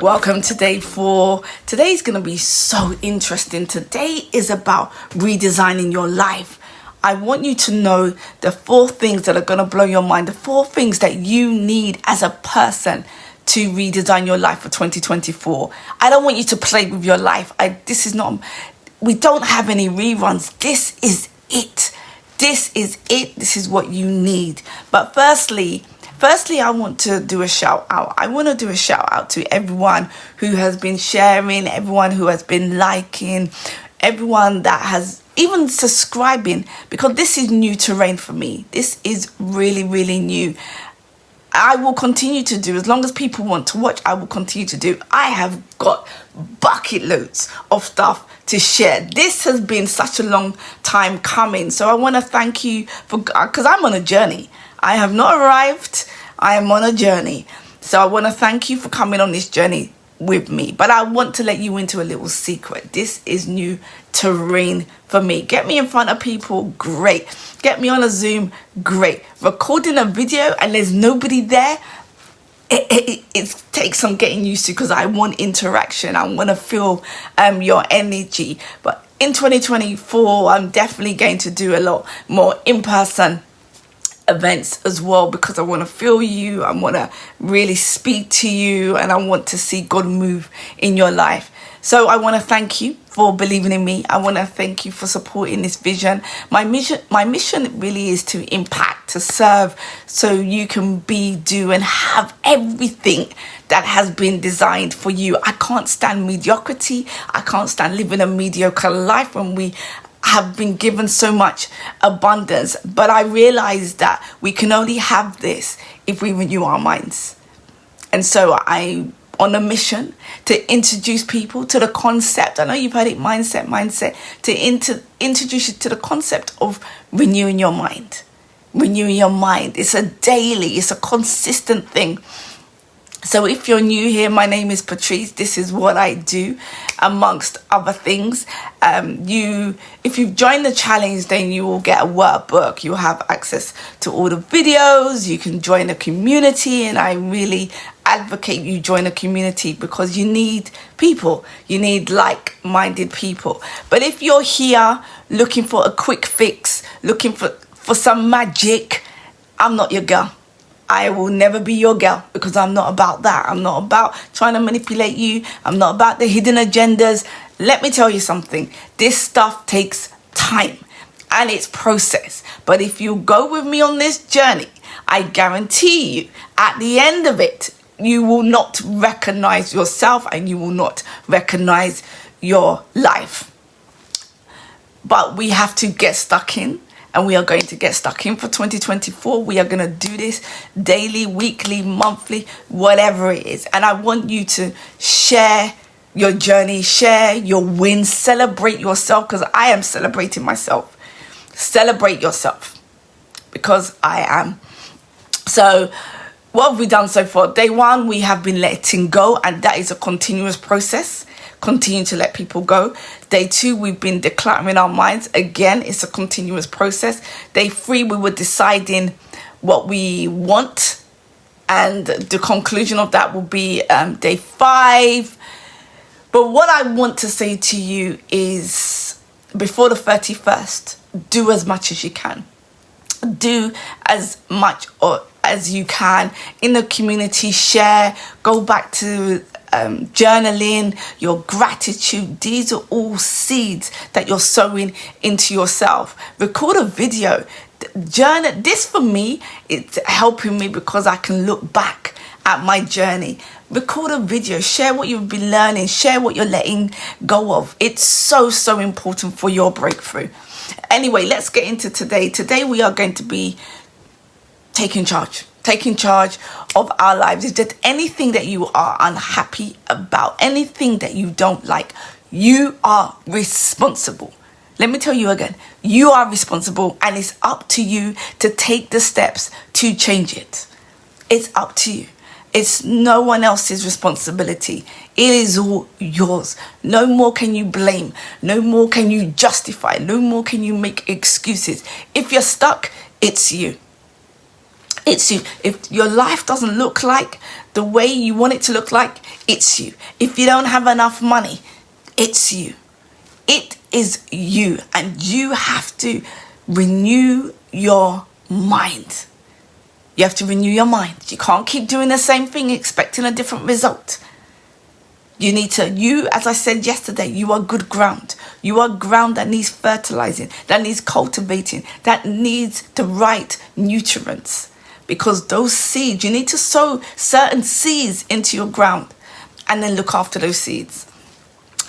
Welcome to day 4. Today's going to be so interesting. Today is about redesigning your life. I want you to know the 4 things that are going to blow your mind, the 4 things that you need as a person to redesign your life for 2024. I don't want you to play with your life. We don't have any reruns. This is it. This is it. This is what you need. But firstly, I want to do a shout out. I want to do a shout out to everyone who has been sharing, everyone who has been liking, everyone that has even subscribing, because this is new terrain for me. This is really, really new. I will continue to do, as long as people want to watch, I will continue to do. I have got bucket loads of stuff to share. This has been such a long time coming. So I want to thank you because I'm on a journey. I have not arrived. I am on a journey. So I want to thank you for coming on this journey with me. But I want to let you into a little secret. This is new terrain for me. Get me in front of people, great. Get me on a Zoom, great. Recording a video and there's nobody there, it takes some getting used to, because I want interaction. I want to feel your energy. But in 2024, I'm definitely going to do a lot more in-person events as well, because I want to feel you, I want to really speak to you, and I want to see God move in your life. So I want to thank you for believing in me. I want to thank you for supporting this vision. My mission really is to impact, to serve, so you can do and have everything that has been designed for you. I can't stand mediocrity. I can't stand living a mediocre life when we have been given so much abundance. But I realize that we can only have this if we renew our minds. And so I'm on a mission to introduce people to the concept. I know you've heard it, mindset, to introduce you to the concept of renewing your mind. Renewing your mind. It's a consistent thing. So if you're new here, my name is Patrice. This is what I do, amongst other things. If you've joined the challenge, then you will get a workbook. You'll have access to all the videos. You can join a community, and I really advocate you join a community, because you need people. You need like-minded people. But if you're here looking for a quick fix, looking for some magic, I'm not your girl. I will never be your girl, because I'm not about that. I'm not about trying to manipulate you. I'm not about the hidden agendas. Let me tell you something. This stuff takes time and it's process. But if you go with me on this journey, I guarantee you at the end of it, you will not recognize yourself and you will not recognize your life. But we have to get stuck in. And we are going to get stuck in for 2024. We are going to do this daily, weekly, monthly, whatever it is. And I want you to share your journey, share your wins, celebrate yourself, because I am celebrating myself. Celebrate yourself, because I am. So what have we done so far? Day 1, we have been letting go, and that is a continuous process. Continue to let people go. Day 2, we've been decluttering our minds. Again, it's a continuous process. Day 3, we were deciding what we want, and the conclusion of that will be day 5. But what I want to say to you is, before the 31st, do as much as you can. Do as much as you can in the community. Share, go back to journaling, your gratitude. These are all seeds that you're sowing into yourself. Record a video, journal. This for me, it's helping me, because I can look back at my journey. Record a video, share what you've been learning, share what you're letting go of. It's so important for your breakthrough. Anyway, let's get into today. Today we are going to be taking charge of our lives. Is there anything that you are unhappy about, anything that you don't like? You are responsible. Let me tell you again, you are responsible, and it's up to you to take the steps to change it. It's up to you. It's no one else's responsibility. It is all yours. No more can you blame. No more can you justify. No more can you make excuses. If you're stuck, it's you. It's you. If your life doesn't look like the way you want it to look like, it's you. If you don't have enough money, it's you. It is you. And you have to renew your mind. You have to renew your mind. You can't keep doing the same thing expecting a different result. You need to, as I said yesterday, you are good ground. You are ground that needs fertilizing, that needs cultivating, that needs the right nutrients. Because those seeds, you need to sow certain seeds into your ground and then look after those seeds.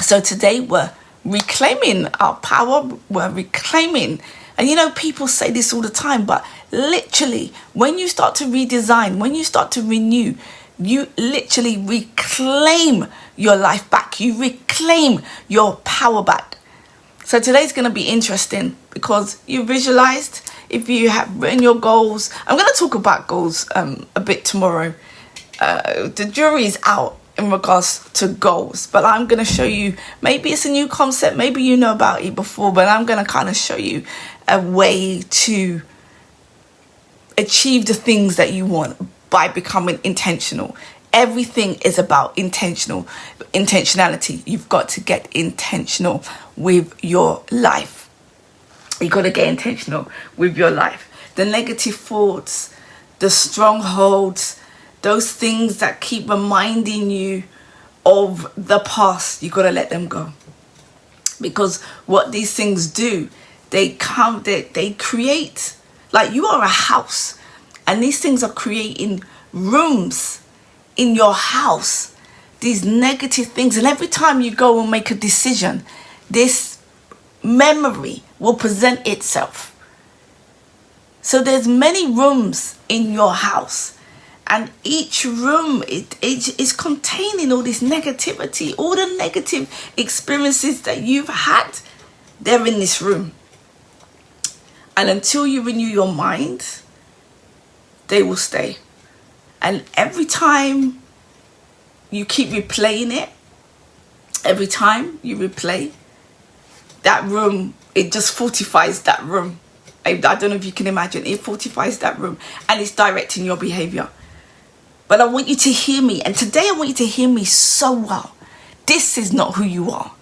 So today we're reclaiming our power. We're reclaiming, and people say this all the time, but literally when you start to redesign, when you start to renew, you literally reclaim your life back. You reclaim your power back. So today's going to be interesting because you visualized. If you have written your goals, I'm going to talk about goals a bit tomorrow. The jury is out in regards to goals, but I'm going to show you, maybe it's a new concept, maybe you know about it before, but I'm going to kind of show you a way to achieve the things that you want by becoming intentional. Everything is about intentionality. You've got to get intentional with your life. You got to get intentional with your life. The negative thoughts, the strongholds, those things that keep reminding you of the past, you got to let them go. Because what these things do, they create, like you are a house, and these things are creating rooms in your house, these negative things. And every time you go and make a decision, this memory will present itself. So there's many rooms in your house, and each room is containing all this negativity, all the negative experiences that you've had. They're in this room, and until you renew your mind, they will stay. And every time you keep replaying it, every time you replay that room, it just fortifies that room. I don't know if you can imagine. It fortifies that room and it's directing your behavior. But I want you to hear me. And today I want you to hear me so well. This is not who you are.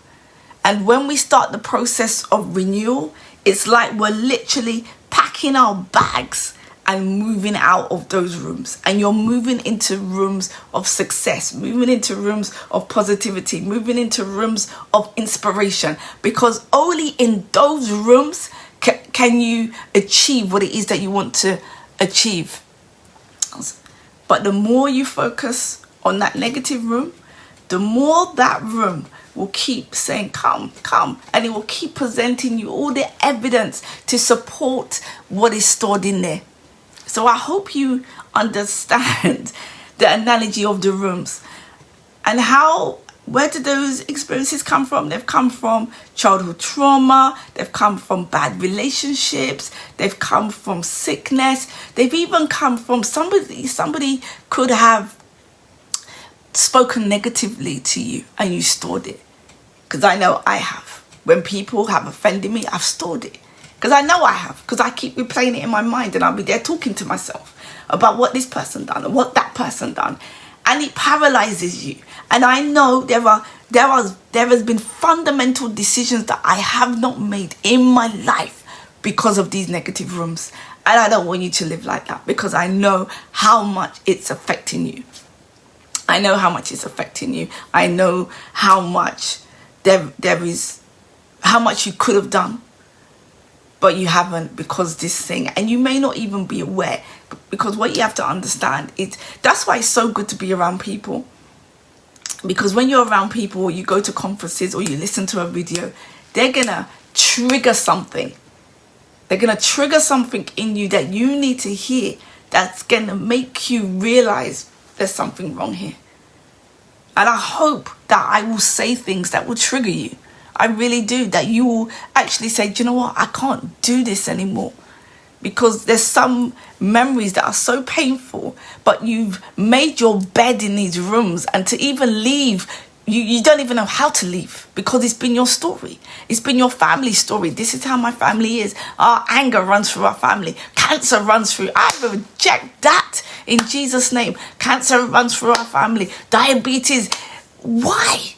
And when we start the process of renewal, it's like we're literally packing our bags and moving out of those rooms. And you're moving into rooms of success, moving into rooms of positivity, moving into rooms of inspiration. Because only in those rooms can you achieve what it is that you want to achieve. But the more you focus on that negative room, the more that room will keep saying, come, come. And it will keep presenting you all the evidence to support what is stored in there. So I hope you understand the analogy of the rooms and where did those experiences come from? They've come from childhood trauma. They've come from bad relationships. They've come from sickness. They've even come from somebody could have spoken negatively to you and you stored it. Because I know I have. When people have offended me, I've stored it. Because I know I have, because I keep replaying it in my mind and I'll be there talking to myself about what this person done and what that person done. And it paralyzes you. And I know there has been fundamental decisions that I have not made in my life because of these negative rooms. And I don't want you to live like that because I know how much it's affecting you. I know how much it's affecting you. I know how much how much you could have done. But you haven't because this thing, and you may not even be aware, because what you have to understand is that's why it's so good to be around people. Because when you're around people, or you go to conferences or you listen to a video, they're gonna trigger something. They're gonna trigger something in you that you need to hear, that's gonna make you realize there's something wrong here. And I hope that I will say things that will trigger you. I really do, that you will actually say, do you know what, I can't do this anymore. Because there's some memories that are so painful, but you've made your bed in these rooms, and to even leave you don't even know how to leave, because it's been your story. It's been your family story. This is how my family is. Our anger runs through our family. Cancer runs through. I reject that in Jesus' name. Cancer runs through our family. Diabetes. Why?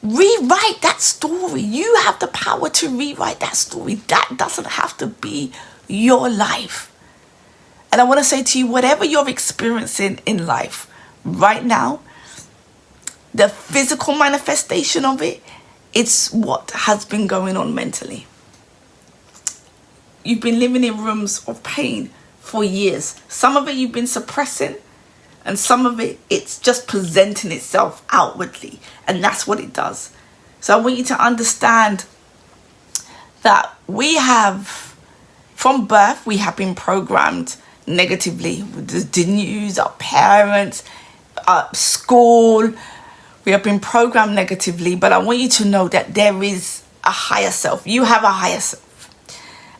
Rewrite that story. You have the power to rewrite that story. That doesn't have to be your life. And I want to say to you, whatever you're experiencing in life right now, the physical manifestation of it, it's what has been going on mentally. You've been living in rooms of pain for years. Some of it you've been suppressing, and some of it, it's just presenting itself outwardly. And that's what it does. So I want you to understand that we have, from birth, we have been programmed negatively with the news, our parents, school. We have been programmed negatively, but I want you to know that there is a higher self. You have a higher self.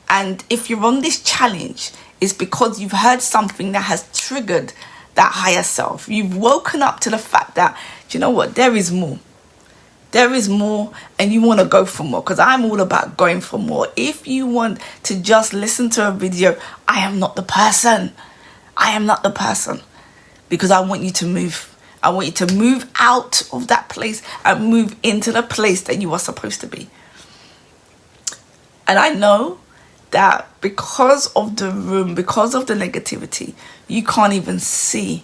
And if you're on this challenge, it's because you've heard something that has triggered that higher self. You've woken up to the fact that, do you know what, there is more. There is more, and you want to go for more, because I'm all about going for more. If you want to just listen to a video, I am not the person. I am not the person, because I want you to move. I want you to move out of that place and move into the place that you are supposed to be. And I know that because of the room, because of the negativity, you can't even see.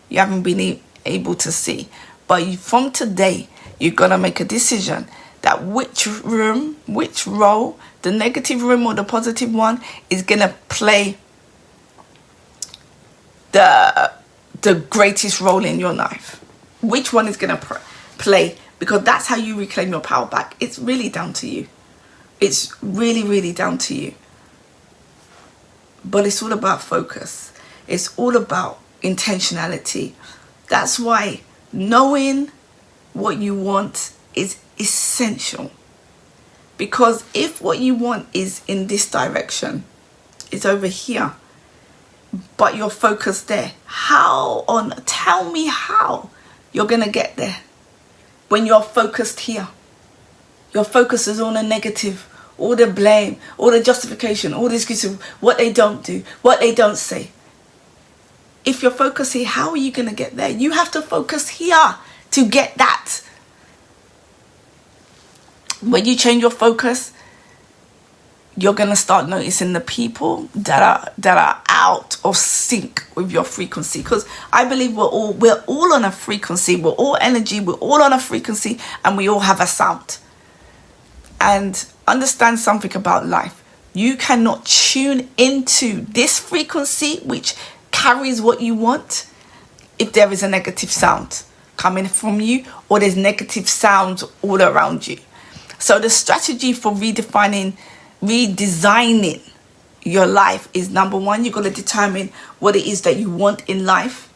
You haven't been able to see. But from today, you're going to make a decision that which room, which role, the negative room or the positive one, is going to play the greatest role in your life. Which one is going to play, because that's how you reclaim your power back. It's really down to you. It's really, really down to you. But it's all about focus. It's all about intentionality. That's why knowing what you want is essential. Because if what you want is in this direction, it's over here, but you're focused there, tell me how you're going to get there when you're focused here. Your focus is on the negative, all the blame, all the justification, all the excuses, what they don't do, what they don't say. If you're focused here, how are you going to get there? You have to focus here to get that. When you change your focus, you're going to start noticing the people that are out of sync with your frequency. Because I believe we're all on a frequency. We're all energy. We're all on a frequency, and we all have a sound. And understand something about life. You cannot tune into this frequency, which carries what you want, if there is a negative sound coming from you, or there's negative sounds all around you. So the strategy for redesigning your life is, number one, you've got to determine what it is that you want in life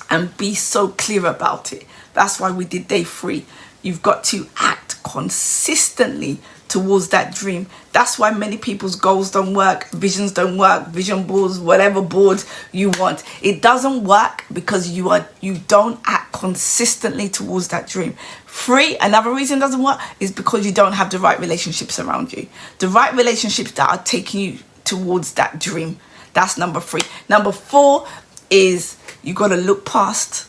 and be so clear about it. That's why we did day 3. You've got to act consistently towards that dream. That's why many people's goals don't work, visions don't work, vision boards, whatever boards you want. It doesn't work because you don't act consistently towards that dream. 3, another reason it doesn't work is because you don't have the right relationships around you. The right relationships that are taking you towards that dream. That's number 3. Number 4 is you got to look past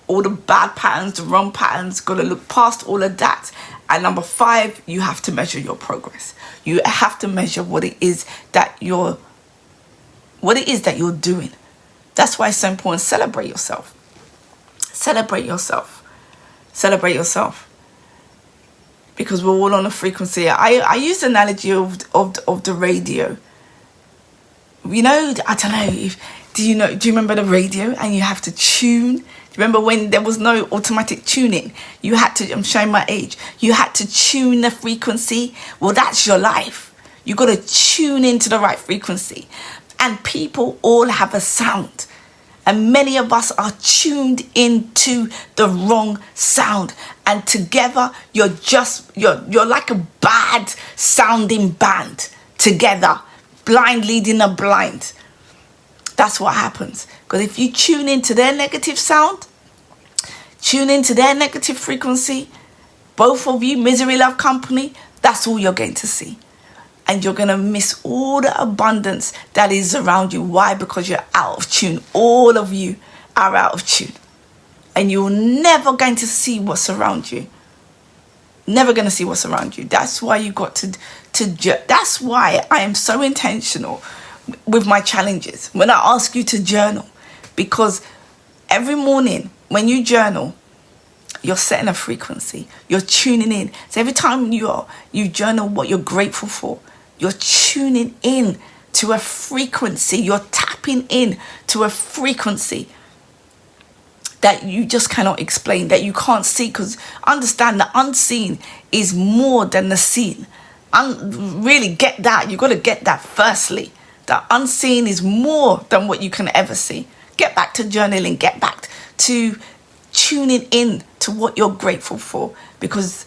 all the bad patterns, the wrong patterns. Got to look past all of that. And number 5, you have to measure your progress. You have to measure what it is that you're doing. That's why it's so important. Celebrate yourself. Celebrate yourself. Celebrate yourself. Because we're all on a frequency. I use the analogy of the radio. You know, I don't know do you remember the radio and you have to tune? Remember when there was no automatic tuning? You had to, I'm showing my age, you had to tune the frequency. Well, that's your life. You got to tune into the right frequency. And people all have a sound. And many of us are tuned into the wrong sound. And together, you're like a bad sounding band together. Blind leading a blind. That's what happens. Because if you tune into their negative sound, tune into their negative frequency, both of you, misery love company, that's all you're going to see. And you're going to miss all the abundance that is around you. Why? Because you're out of tune. All of you are out of tune. And you're never going to see what's around you. Never going to see what's around you. That's why you got to that's why I am so intentional with my challenges. When I ask you to journal. Because every morning when you journal, you're setting a frequency. You're tuning in. So every time you journal what you're grateful for, you're tuning in to a frequency. You're tapping in to a frequency that you just cannot explain, that you can't see. Because understand, the unseen is more than the seen. Really get that. You got to get that firstly. The unseen is more than what you can ever see. Get back to journaling. Get back to tuning in to what you're grateful for. Because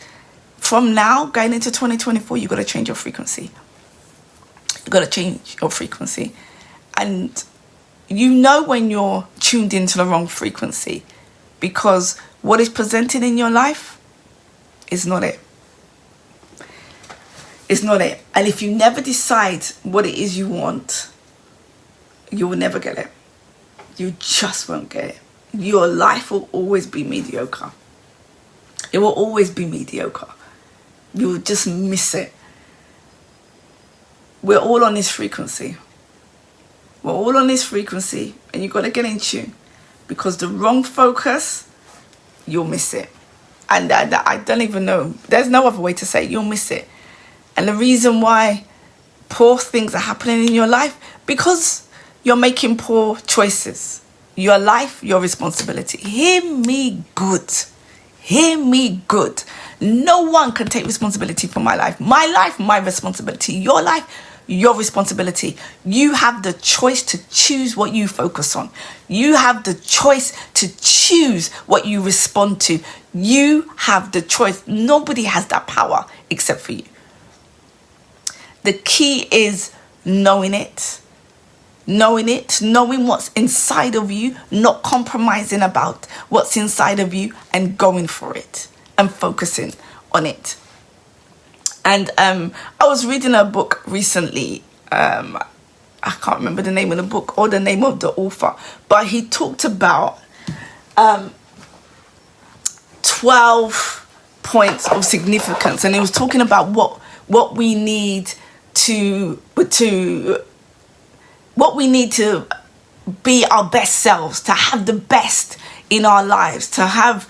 from now, going into 2024, you've got to change your frequency. You've got to change your frequency. And you know when you're tuned into the wrong frequency, because what is presented in your life is not it. It's not it. And if you never decide what it is you want, you will never get it. You just won't get it. Your life will always be mediocre. It will always be mediocre. You will just miss it. We're all on this frequency. We're all on this frequency, and you've got to get in tune, because the wrong focus, you'll miss it. And I don't even know. There's no other way to say it. You'll miss it. And the reason why poor things are happening in your life, because you're making poor choices. Your life, your responsibility. Hear me good. Hear me good. No one can take responsibility for my life. My life, my responsibility. Your life, your responsibility. You have the choice to choose what you focus on. You have the choice to choose what you respond to. You have the choice. Nobody has that power except for you. The key is knowing it. Knowing what's inside of you, not compromising about what's inside of you, and going for it and focusing on it. And I was reading a book recently. I can't remember the name of the book or the name of the author, but he talked about 12 points of significance, and he was talking about what we need to be our best selves, to have the best in our lives, to have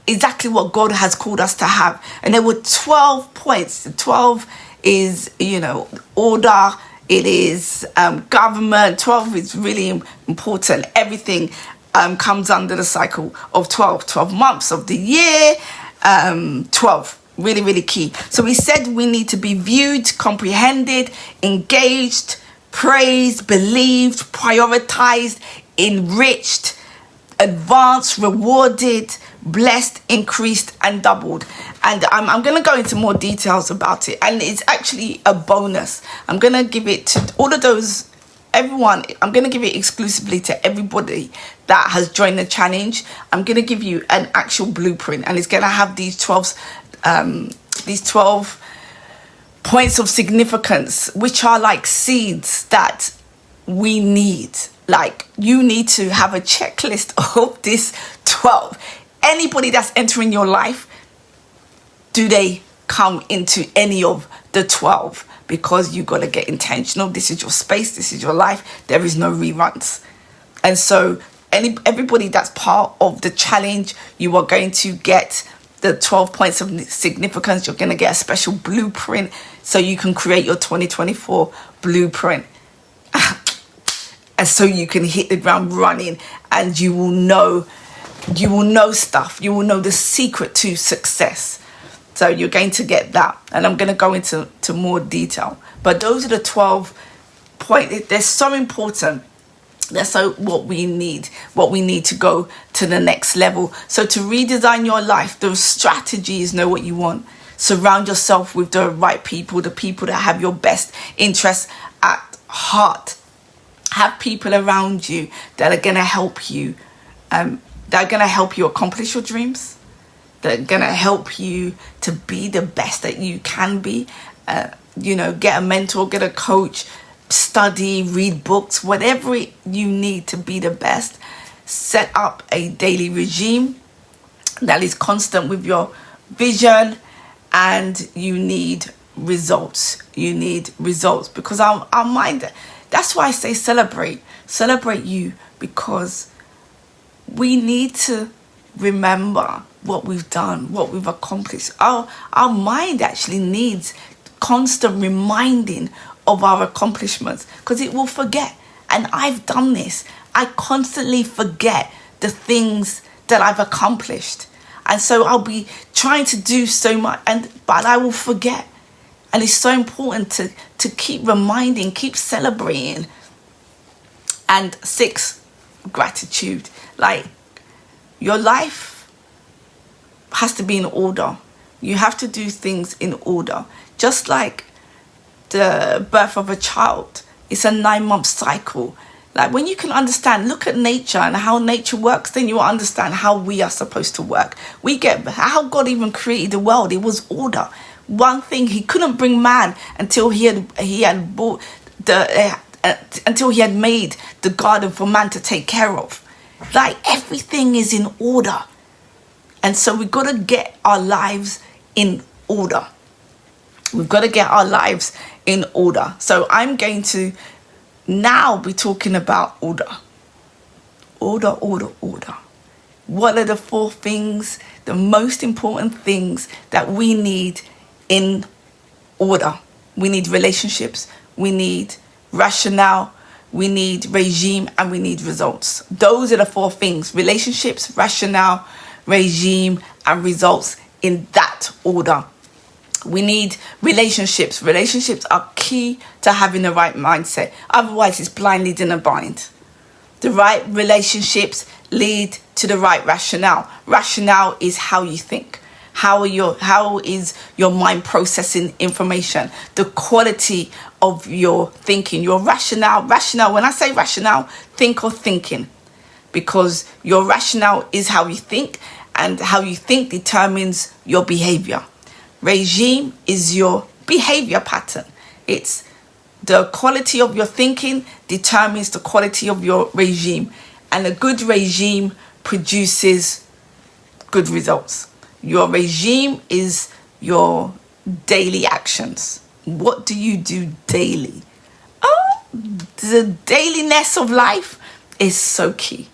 exactly what God has called us to have. And there were 12 points. 12 is, order. It is government. 12 is really important. Everything comes under the cycle of 12. 12 months of the year. 12. Really, really key. So we said we need to be viewed, comprehended, engaged, praised, believed, prioritized, enriched, advanced, rewarded, blessed, increased, and doubled. And I'm going to go into more details about it. And it's actually a bonus. I'm going to give it to all of those, everyone. I'm going to give it exclusively to everybody that has joined the challenge. I'm going to give you an actual blueprint, and it's going to have these 12 points of significance, which are like seeds that we need. Like, you need to have a checklist of this 12. Anybody that's entering your life, do they come into any of the 12? Because you got to get intentional. This is your space. This is your life. There is no reruns. And so everybody that's part of the challenge, you are going to get the 12 points of significance. You're going to get a special blueprint so you can create your 2024 blueprint. And so you can hit the ground running, and you will know stuff. You will know the secret to success. So you're going to get that. And I'm going to go into more detail. But those are the 12 points. They're so important. That's so what we need to go to the next level. So to redesign your life, those strategies, know what you want. Surround yourself with the right people, the people that have your best interests at heart. Have people around you that are going to help you that are going to help you accomplish your dreams, that are going to help you to be the best that you can be. Get a mentor, get a coach, study, read books, whatever you need to be the best. Set up a daily regime that is constant with your vision, and you need results. You need results, because our mind, that's why I say celebrate you, because we need to remember what we've done, what we've accomplished. Our mind actually needs constant reminding of our accomplishments, because it will forget. And I've done this. I constantly forget the things that I've accomplished, and so I'll be trying to do so much, but I will forget. And it's so important to keep reminding, keep celebrating. And 6, gratitude. Like, your life has to be in order. You have to do things in order. Just like the birth of a child, it's a 9-month cycle. Like, when you can understand, look at nature and how nature works, then you will understand how we are supposed to work. We get how God even created the world. It was order. One thing, he couldn't bring man until he had bought until he had made the garden for man to take care of. Like, everything is in order. And so we've got to get our lives in order. We've got to get our lives in order. So I'm going to now be talking about order. Order. What are the 4 things, the most important things that we need in order? We need relationships, we need rationale, we need regime, and we need results. Those are the 4 things: relationships, rationale, regime, and results, in that order. We need relationships. Relationships are key to having the right mindset. Otherwise, it's blind leading a blind. The right relationships lead to the right rationale. Rationale is how you think. How is your mind processing information? The quality of your thinking. Your rationale. When I say rationale, think or thinking. Because your rationale is how you think, and how you think determines your behavior. Regime is your behavior pattern. It's the quality of your thinking determines the quality of your regime. And a good regime produces good results. Your regime is your daily actions. What do you do daily? Oh, the dailiness of life is so key.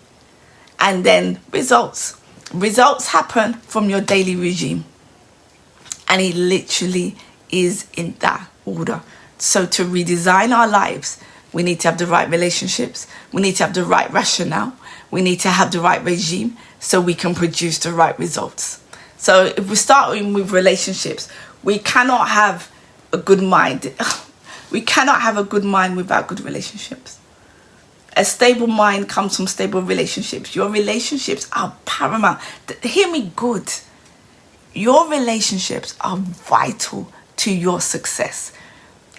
And then results. Results happen from your daily regime. And it literally is in that order. So to redesign our lives, we need to have the right relationships. We need to have the right rationale. We need to have the right regime so we can produce the right results. So if we're starting with relationships, we cannot have a good mind. We cannot have a good mind without good relationships. A stable mind comes from stable relationships. Your relationships are paramount. Hear me good. Your relationships are vital to your success.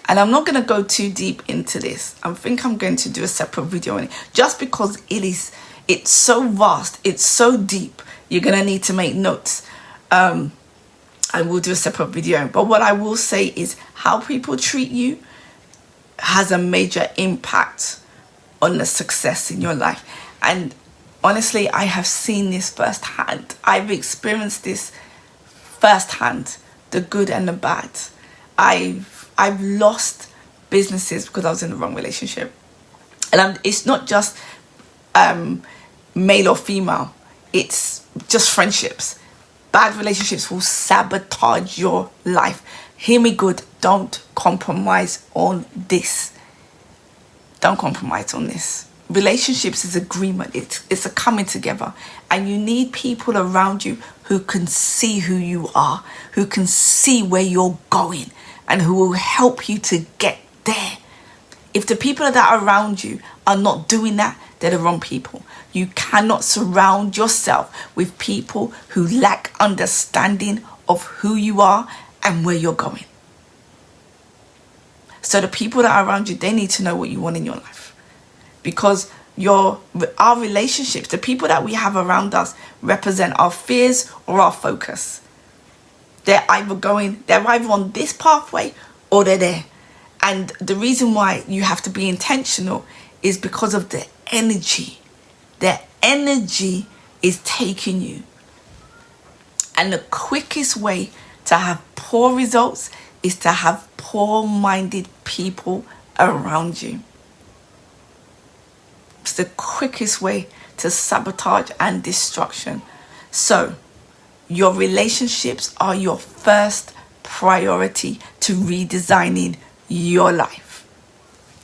And I'm not going to go too deep into this. I think I'm going to do a separate video on it. Just because it's so vast, it's so deep, you're going to need to make notes. I will do a separate video. But what I will say is how people treat you has a major impact on the success in your life. And honestly, I have seen this firsthand. I've experienced this firsthand, the good and the bad. I've lost businesses because I was in the wrong relationship. And it's not just male or female. It's just friendships. Bad relationships will sabotage your life. Hear me good. Don't compromise on this. Don't compromise on this. Relationships is agreement. It's a coming together. And you need people around you who can see who you are, who can see where you're going, and who will help you to get there. If the people that are around you are not doing that, they're the wrong people. You cannot surround yourself with people who lack understanding of who you are and where you're going. So the people that are around you, they need to know what you want in your life. Because our relationships, the people that we have around us, represent our fears or our focus. They're either on this pathway or they're there. And the reason why you have to be intentional is because of the energy. The energy is taking you. And the quickest way to have poor results is to have poor-minded people around you. It's the quickest way to sabotage and destruction. So, your relationships are your first priority to redesigning your life.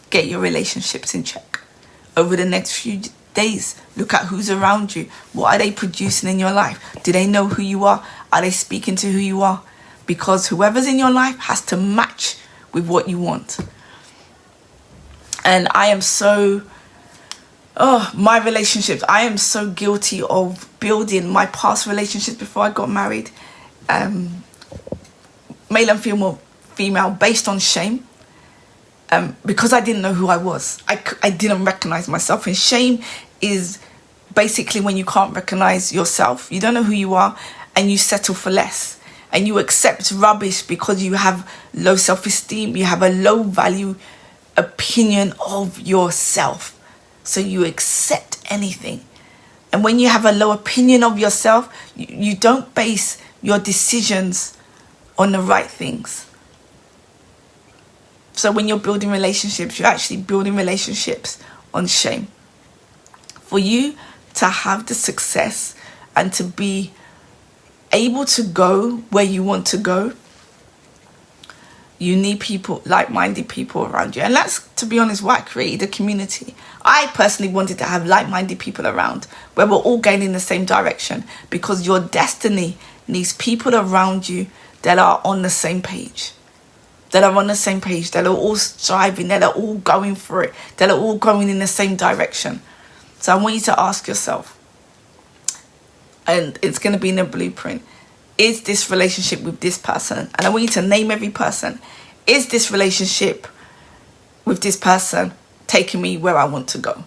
Get your relationships in check. Over the next few days, look at who's around you. What are they producing in your life? Do they know who you are? Are they speaking to who you are? Because whoever's in your life has to match with what you want. And I am so... my relationships. I am so guilty of building my past relationships before I got married. Male and female based on shame. Because I didn't know who I was. I didn't recognize myself. And shame is basically when you can't recognize yourself. You don't know who you are and you settle for less. And you accept rubbish because you have low self-esteem. You have a low value opinion of yourself. So you accept anything. And when you have a low opinion of yourself, you don't base your decisions on the right things. So when you're building relationships, you're actually building relationships on shame. For you to have the success and to be able to go where you want to go, you need people, like-minded people around you. And that's, to be honest, why I created a community. I personally wanted to have like-minded people around where we're all going in the same direction, because your destiny needs people around you that are on the same page. That are all striving, that are all going for it, that are all going in the same direction. So I want you to ask yourself, and it's going to be in the blueprint, is this relationship with this person? And I want you to name every person. Is this relationship with this person taking me where I want to go?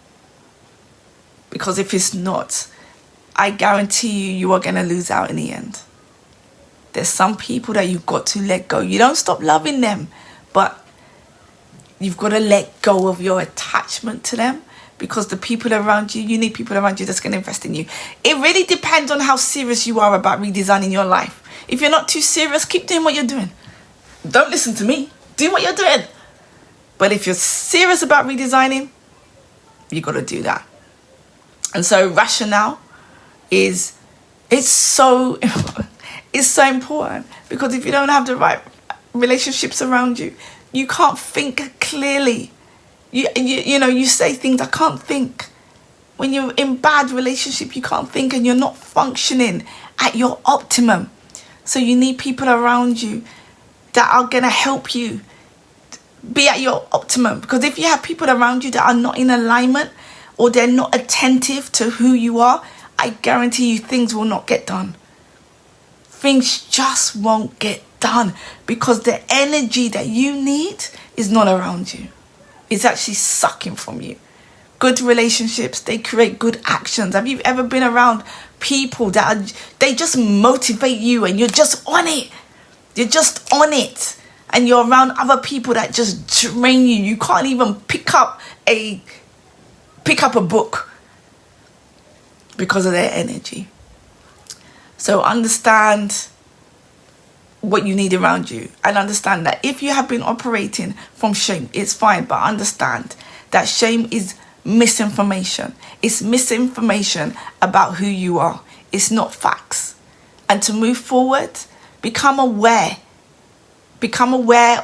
Because if it's not, I guarantee you are going to lose out in the end. There's some people that you've got to let go. You don't stop loving them, but you've got to let go of your attachment to them, because the people around you, you need people around you that's going to invest in you. It really depends on how serious you are about redesigning your life. If you're not too serious, keep doing what you're doing. Don't listen to me. Do what you're doing. But if you're serious about redesigning, you got to do that. And so rationale it's so important, because if you don't have the right relationships around you, you can't think clearly. You say things, I can't think. When you're in bad relationship, you can't think and you're not functioning at your optimum. So you need people around you that are going to help you be at your optimum. Because if you have people around you that are not in alignment, or they're not attentive to who you are, I guarantee you things will not get done. Things just won't get done, because the energy that you need is not around you. It's actually sucking from you. Good relationships, they create good actions. Have you ever been around people they just motivate you and you're just on it? You're just on it. And you're around other people that just drain you. You can't even pick up a book because of their energy. So understand what you need around you, and understand that if you have been operating from shame, it's fine, but understand that shame is misinformation. It's misinformation about who you are. It's not facts. And to move forward, become aware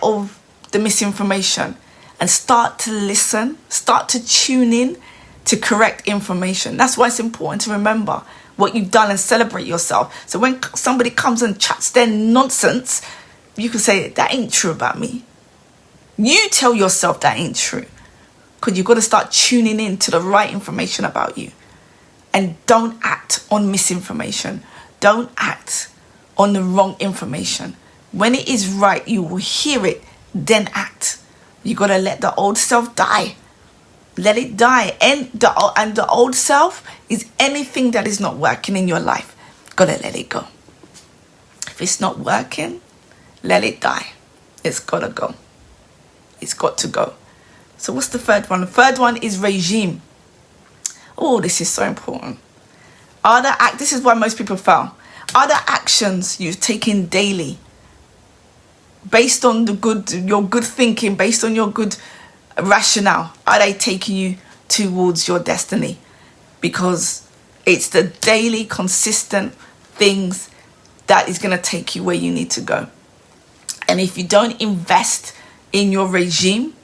of the misinformation and start to listen, start to tune in to correct information. That's why it's important to remember what you've done and celebrate yourself. So when somebody comes and chats their nonsense, you can say, that ain't true about me. You tell yourself that ain't true, because you've got to start tuning in to the right information about you. And don't act on misinformation. Don't act on the wrong information. When it is right, you will hear it, then act. You got to let the old self die Let it die. And the old self is anything that is not working in your life. Gotta let it go. If it's not working, let it die. It's gotta go. It's got to go. So what's the third one? The third one is regime. Oh, this is so important. This is why most people fail. Are the actions you've taken daily, based on your good thinking, based on your good rationale, are they taking you towards your destiny? Because it's the daily, consistent things that is going to take you where you need to go. And if you don't invest in your regime,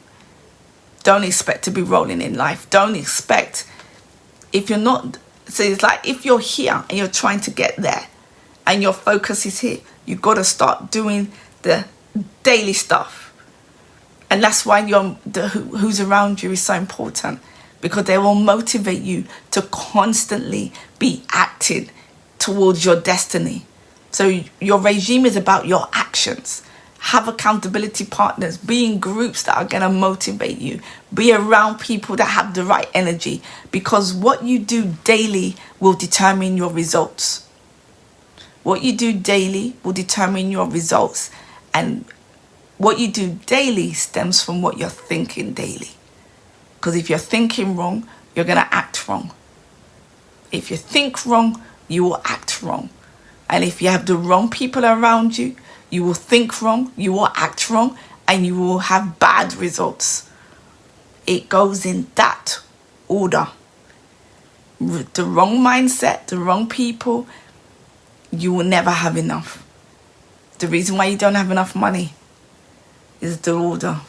don't expect to be rolling in life. Don't expect, if you're not, so it's like if you're here and you're trying to get there and your focus is here, you've got to start doing the daily stuff. And that's why who's around you is so important, because they will motivate you to constantly be acting towards your destiny. So your regime is about your actions. Have accountability partners. Be in groups that are going to motivate you. Be around people that have the right energy, because what you do daily will determine your results. What you do daily will determine your results. And what you do daily stems from what you're thinking daily. Because if you're thinking wrong, you're going to act wrong. If you think wrong, you will act wrong. And if you have the wrong people around you, you will think wrong, you will act wrong, and you will have bad results. It goes in that order. With the wrong mindset, the wrong people, you will never have enough. The reason why you don't have enough money is the order.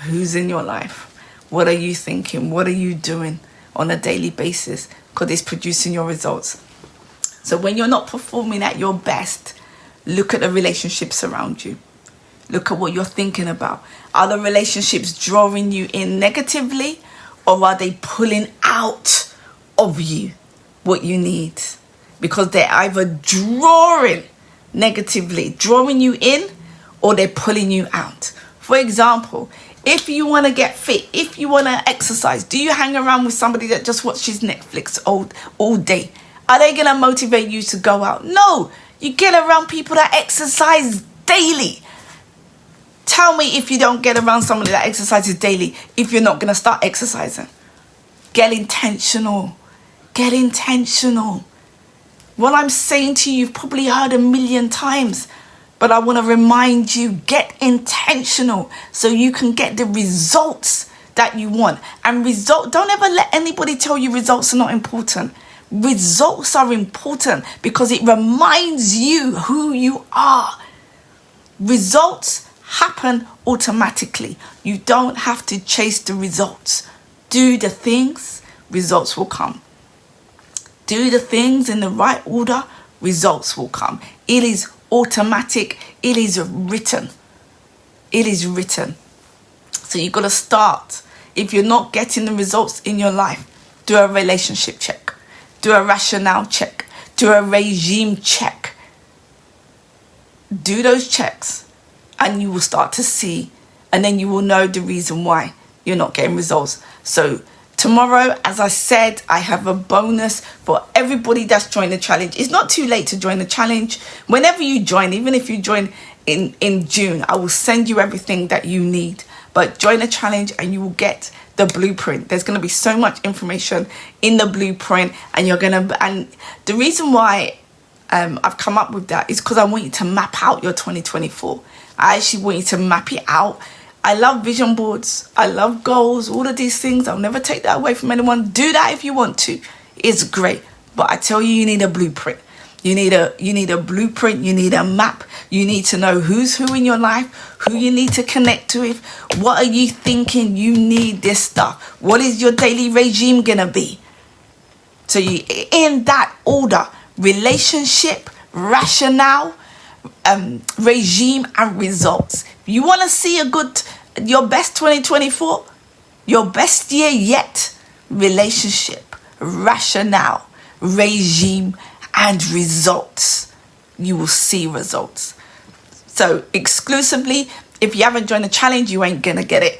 Who's in your life? What are you thinking? What are you doing on a daily basis? Because it's producing your results. So when you're not performing at your best, look at the relationships around you. Look at what you're thinking about. Are the relationships drawing you in negatively, or are they pulling out of you what you need? Because they're either drawing negatively, drawing you in, or they're pulling you out. For example, if you want to get fit, if you want to exercise, do you hang around with somebody that just watches Netflix all day? Are they going to motivate you to go out? No. You get around people that exercise daily. Tell me if you don't get around somebody that exercises daily, if you're not going to start exercising. Get intentional. Get intentional. What I'm saying to you, you've probably heard a million times, but I want to remind you, get intentional so you can get the results that you want. And don't ever let anybody tell you results are not important. Results are important because it reminds you who you are. Results happen automatically. You don't have to chase the results. Do the things, results will come. Do the things in the right order, results will come. It is automatic. It is written. It is written. So you've got to start. If you're not getting the results in your life, do a relationship check. Do a rationale check. Do a regime check. Do those checks and you will start to see, and then you will know the reason why you're not getting results. So tomorrow, as I said, I have a bonus for everybody that's joined the challenge. It's not too late to join the challenge. Whenever you join, even if you join in June, I will send you everything that you need. But join the challenge and you will get the blueprint. There's going to be so much information in the blueprint, and and the reason why I've come up with that is because I want you to map out your 2024. I actually want you to map it out. I love vision boards. I love goals, all of these things. I'll never take that away from anyone. Do that if you want to. It's great. But I tell you, you need a blueprint. You need a blueprint. You need a map. You need to know who's who in your life, who you need to connect with. What are you thinking? You need this stuff. What is your daily regime going to be? So you, in that order, relationship, rationale, regime, and results. You want to see your best 2024, your best year yet? Relationship, rationale, regime, and results. You will see results. So exclusively, if you haven't joined the challenge, you ain't gonna get it.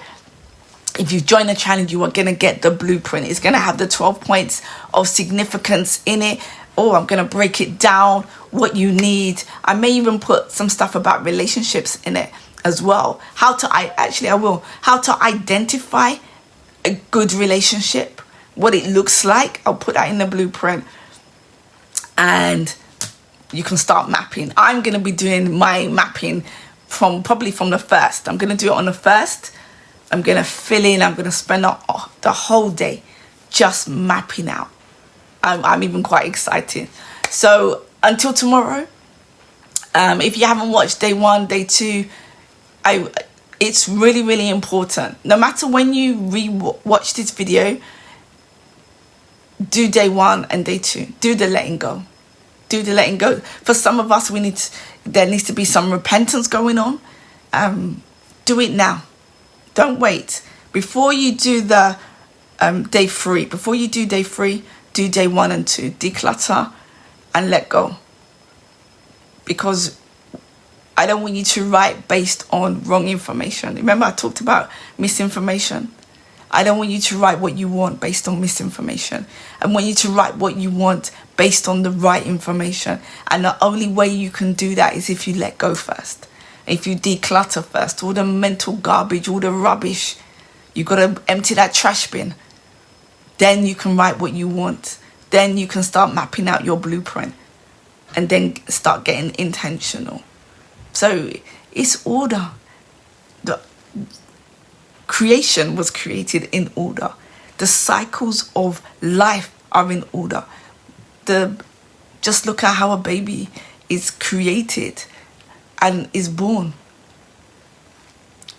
if you join the challenge, you are going to get the blueprint. It's going to have the 12 points of significance in it. Oh, I'm going to break it down, what you need. I may even put some stuff about relationships in it as well. How to identify a good relationship, what it looks like. I'll put that in the blueprint. And you can start mapping. I'm going to be doing my mapping probably from the 1st. I'm going to do it on the 1st. I'm going to fill in. I'm going to spend the whole day just mapping out. I'm even quite excited. So until tomorrow, if you haven't watched day 1, day 2, it's really, really important. No matter when you watch this video, do day 1 and day 2. Do the letting go. Do the letting go. For some of us, there needs to be some repentance going on. Do it now. Don't wait. Before you do the day 3, do day 1 and 2. Declutter and let go. Because I don't want you to write based on wrong information. Remember, I talked about misinformation. I don't want you to write what you want based on misinformation. I want you to write what you want based on the right information. And the only way you can do that is if you let go first. If you declutter first, all the mental garbage, all the rubbish, you got to empty that trash bin. Then you can write what you want. Then you can start mapping out your blueprint and then start getting intentional. So it's order. The creation was created in order. The cycles of life are in order. Just look at how a baby is created and is born.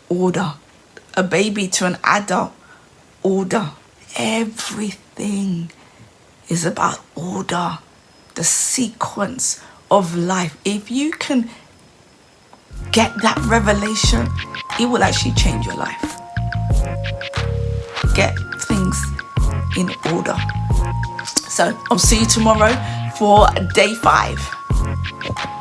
Order. A baby to an adult. Order. Everything is about order. The sequence of life. If you can get that revelation, it will actually change your life. Get things in order. So I'll see you tomorrow for day 5.